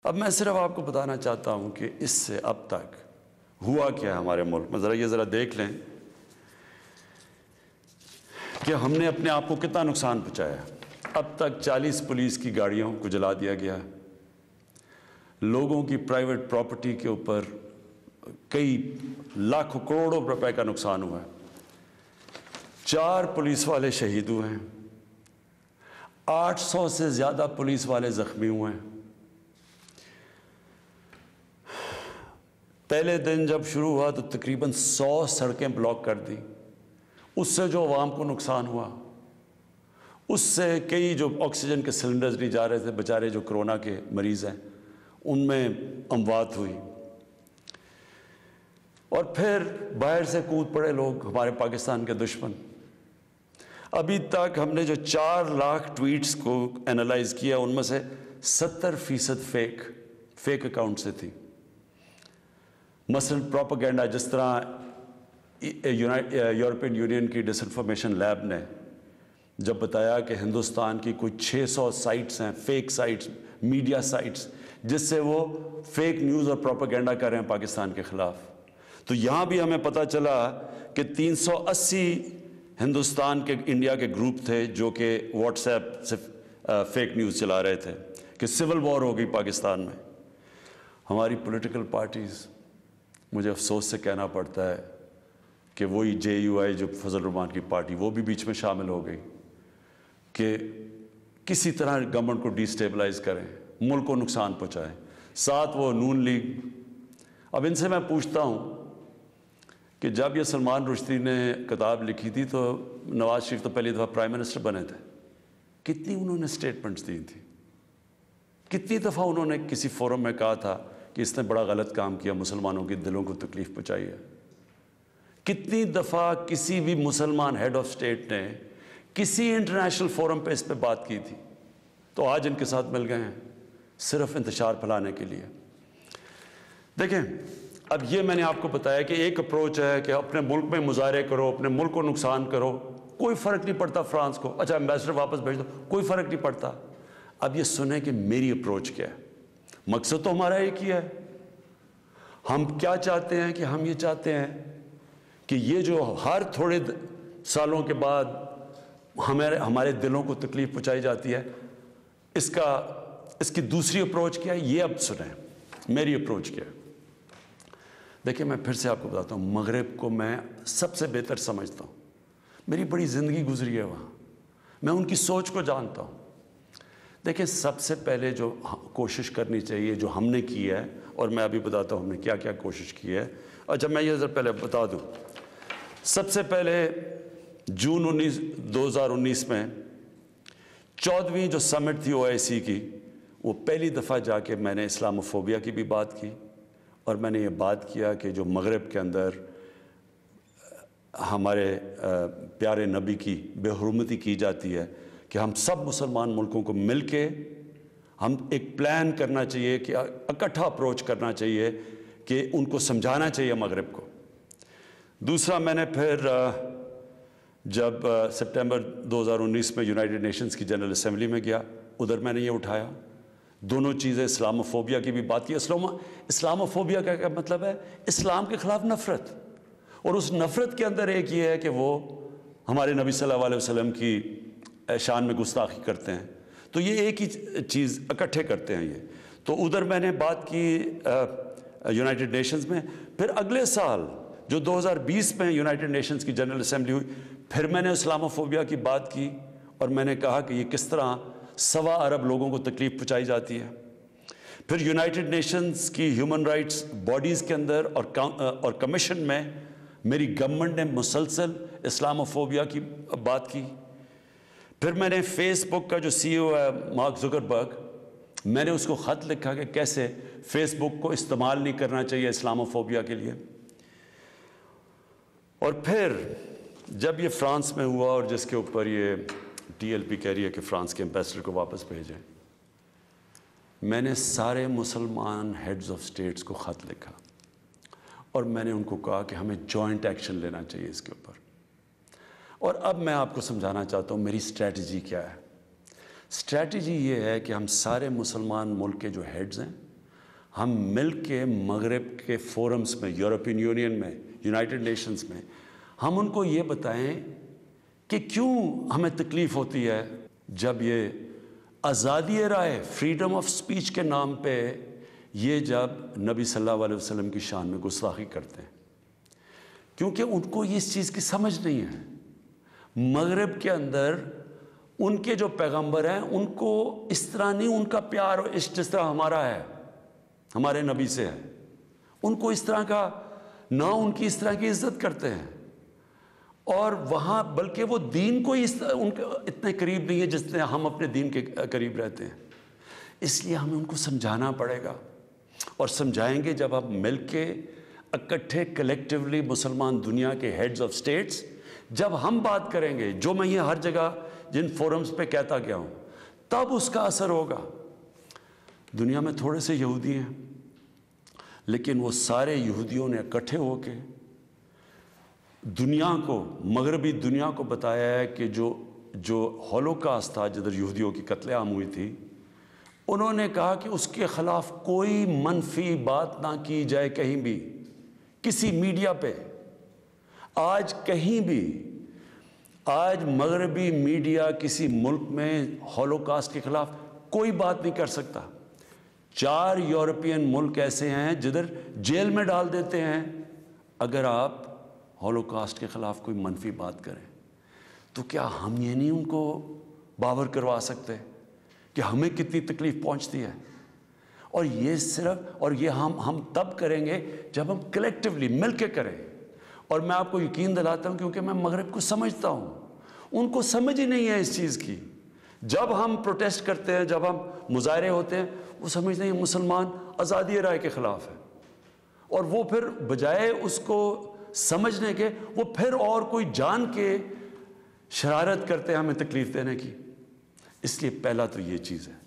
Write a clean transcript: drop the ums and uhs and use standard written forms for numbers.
अब मैं सिर्फ आपको बताना चाहता हूं कि इससे अब तक हुआ क्या है हमारे मुल्क में। ज़रा देख लें कि हमने अपने आप को कितना नुकसान पहुंचाया। अब तक 40 पुलिस की गाड़ियों को जला दिया गया, लोगों की प्राइवेट प्रॉपर्टी के ऊपर कई लाखों करोड़ों रुपए का नुकसान हुआ है, 4 पुलिस वाले शहीद हुए हैं, 800 से ज़्यादा पुलिस वाले ज़ख्मी हुए हैं। पहले दिन जब शुरू हुआ तो तकरीबन 100 सड़कें ब्लॉक कर दी। उससे जो आवाम को नुकसान हुआ, उससे कई जो ऑक्सीजन के सिलेंडर्स नहीं जा रहे थे, बेचारे जो कोरोना के मरीज़ हैं, उनमें अमवात हुई। और फिर बाहर से कूद पड़े लोग, हमारे पाकिस्तान के दुश्मन। अभी तक हमने जो 4 लाख ट्वीट्स को एनालाइज किया, उनमें से 70% फेक अकाउंट से थी। मसलन प्रोपेगेंडा, जिस तरह यूरोपियन यूनियन की डिसइंफॉर्मेशन लैब ने जब बताया कि हिंदुस्तान की कुछ 600 साइट्स हैं, फेक साइट्स, मीडिया साइट्स, जिससे वो फेक न्यूज़ और प्रोपेगेंडा कर रहे हैं पाकिस्तान के ख़िलाफ़। तो यहाँ भी हमें पता चला कि 380 हिंदुस्तान के, इंडिया के ग्रुप थे जो कि व्हाट्सएप से फेक न्यूज़ चला रहे थे कि सिविल वॉर हो गई पाकिस्तान में। हमारी पॉलिटिकल पार्टीज़, मुझे अफसोस से कहना पड़ता है कि वही JUI जो फजल रहमान की पार्टी, वो भी बीच में शामिल हो गई कि किसी तरह गवर्नमेंट को डिस्टेबलाइज करें, मुल्क को नुकसान पहुँचाएं। साथ वो नून लीग। अब इनसे मैं पूछता हूँ कि जब ये सलमान रुश्दी ने किताब लिखी थी तो नवाज शरीफ तो पहली दफ़ा प्राइम मिनिस्टर बने थे, कितनी उन्होंने स्टेटमेंट्स दी थी, कितनी दफ़ा उन्होंने किसी फोरम में कहा था कि इसने बड़ा गलत काम किया, मुसलमानों के दिलों को तकलीफ पहुंचाई है। कितनी दफ़ा किसी भी मुसलमान हेड ऑफ स्टेट ने किसी इंटरनेशनल फोरम पे इस पे बात की थी, तो आज इनके साथ मिल गए हैं सिर्फ इंतशार फैलाने के लिए। देखें, अब ये मैंने आपको बताया कि एक अप्रोच है कि अपने मुल्क में मुजाहरे करो, अपने मुल्क को नुकसान करो, कोई फ़र्क नहीं पड़ता फ्रांस को, अच्छा एम्बेसडर वापस भेज दो, कोई फ़र्क नहीं पड़ता। अब ये सुने कि मेरी अप्रोच क्या है। मकसद तो हमारा एक ही है। हम क्या चाहते हैं कि हम ये चाहते हैं कि ये जो हर थोड़े सालों के बाद हमारे दिलों को तकलीफ पहुंचाई जाती है, इसकी दूसरी अप्रोच क्या है, ये अब सुने मेरी अप्रोच क्या है। देखिए, मैं फिर से आपको बताता हूँ, मगरिब को मैं सबसे बेहतर समझता हूँ, मेरी बड़ी ज़िंदगी गुजरी है वहाँ, मैं उनकी सोच को जानता हूँ। देखिए, सबसे पहले जो कोशिश करनी चाहिए, जो हमने की है, और मैं अभी बताता हूँ हमने क्या क्या कोशिश की है। अच्छा, मैं ये पहले बता दूँ, सबसे पहले जून 2019 में 14वीं जो समिट थी OIC की, वो पहली दफ़ा जाके मैंने इस्लामोफोबिया की भी बात की, और मैंने ये बात किया कि जो मगरिब के अंदर हमारे प्यारे नबी की बेहुरमती की जाती है, कि हम सब मुसलमान मुल्कों को मिल के हम एक प्लान करना चाहिए, कि इकट्ठा अप्रोच करना चाहिए, कि उनको समझाना चाहिए मगरिब को। दूसरा, मैंने फिर जब सितंबर 2019 में यूनाइटेड नेशंस की जनरल असेंबली में गया, उधर मैंने ये उठाया, दोनों चीज़ें, इस्लामोफोबिया की भी बात की। इस्लामोफोबिया का क्या मतलब है? इस्लाम के ख़िलाफ़ नफ़रत, और उस नफ़रत के अंदर एक ये है कि वो हमारे नबी सल्लल्लाहु अलैहि वसल्लम की शान में गुस्ताखी करते हैं। तो ये एक ही चीज़ इकट्ठे करते हैं ये। तो उधर मैंने बात की यूनाइटेड नेशंस में। फिर अगले साल जो 2020 में यूनाइटेड नेशंस की जनरल असेंबली हुई, फिर मैंने इस्लामोफोबिया की बात की, और मैंने कहा कि ये किस तरह 1.25 अरब लोगों को तकलीफ़ पहुँचाई जाती है। फिर यूनाइटेड नेशंस की ह्यूमन राइट्स बॉडीज़ के अंदर और कमीशन में मेरी गवर्नमेंट ने मुसलसल इस्लामोफोबिया की बात की। फिर मैंने फेसबुक का जो CEO है मार्क जुकरबर्ग, मैंने उसको ख़त लिखा कि कैसे फेसबुक को इस्तेमाल नहीं करना चाहिए इस्लामोफोबिया के लिए। और फिर जब ये फ्रांस में हुआ, और जिसके ऊपर ये TLP कह रही है कि फ्रांस के एम्बेसडर को वापस भेजें, मैंने सारे मुसलमान हेड्स ऑफ स्टेट्स को ख़त लिखा, और मैंने उनको कहा कि हमें जॉइंट एक्शन लेना चाहिए इसके ऊपर। और अब मैं आपको समझाना चाहता हूँ मेरी स्ट्रैटेजी क्या है। स्ट्रैटेजी ये है कि हम सारे मुसलमान मुल्क के जो हेड्स हैं हम मिल के मगरब के फोरम्स में, यूरोपियन यूनियन में, यूनाइटेड नेशंस में, हम उनको ये बताएं कि क्यों हमें तकलीफ़ होती है जब ये आज़ादी राय, फ्रीडम ऑफ स्पीच के नाम पे ये जब नबी सल्लल्लाहु अलैहि वसल्लम की शान में गुस्ताखी करते हैं, क्योंकि उनको ये इस चीज़ की समझ नहीं है। मगरब के अंदर उनके जो पैगंबर हैं उनको इस तरह नहीं, उनका प्यार और इश्क जिस तरह हमारा है, हमारे नबी से है, उनको इस तरह का ना, उनकी इस तरह की इज्जत करते हैं। और वहाँ बल्कि वो दीन को उनके इतने करीब नहीं है जितने हम अपने दीन के करीब रहते हैं। इसलिए हमें उनको समझाना पड़ेगा, और समझाएंगे जब हम मिल के इकट्ठे कलेक्टिवली मुसलमान दुनिया के हेड्स ऑफ स्टेट्स, जब हम बात करेंगे, जो मैं ये हर जगह जिन फोरम्स पे कहता गया हूँ, तब उसका असर होगा। दुनिया में थोड़े से यहूदी हैं, लेकिन वो सारे यहूदियों ने इकट्ठे होके दुनिया को, मगरबी दुनिया को बताया है कि जो हॉलोकॉस्ट था, जिधर यहूदियों की कत्लेआम हुई थी, उन्होंने कहा कि उसके ख़िलाफ़ कोई मनफी बात ना की जाए कहीं भी, किसी मीडिया पे। आज कहीं भी, आज मगरबी मीडिया किसी मुल्क में हॉलोकॉस्ट के ख़िलाफ़ कोई बात नहीं कर सकता। 4 यूरोपियन मुल्क ऐसे हैं जिधर जेल में डाल देते हैं अगर आप हॉलोकॉस्ट के ख़िलाफ़ कोई मनफी बात करें। तो क्या हम ये नहीं उनको बावर करवा सकते कि हमें कितनी तकलीफ़ पहुंचती है? और ये सिर्फ, और ये हम तब करेंगे जब हम कलेक्टिवली मिल के करें। और मैं आपको यकीन दिलाता हूँ, क्योंकि मैं मगरब को समझता हूँ, उनको समझ ही नहीं है इस चीज़ की। जब हम प्रोटेस्ट करते हैं, जब हम मुजाहरे होते हैं, वो समझते हैं मुसलमान आज़ादी राय के ख़िलाफ़ है, और वो फिर बजाय उसको समझने के, वो फिर और कोई जान के शरारत करते हैं हमें तकलीफ़ देने की। इसलिए पहला तो ये चीज़ है।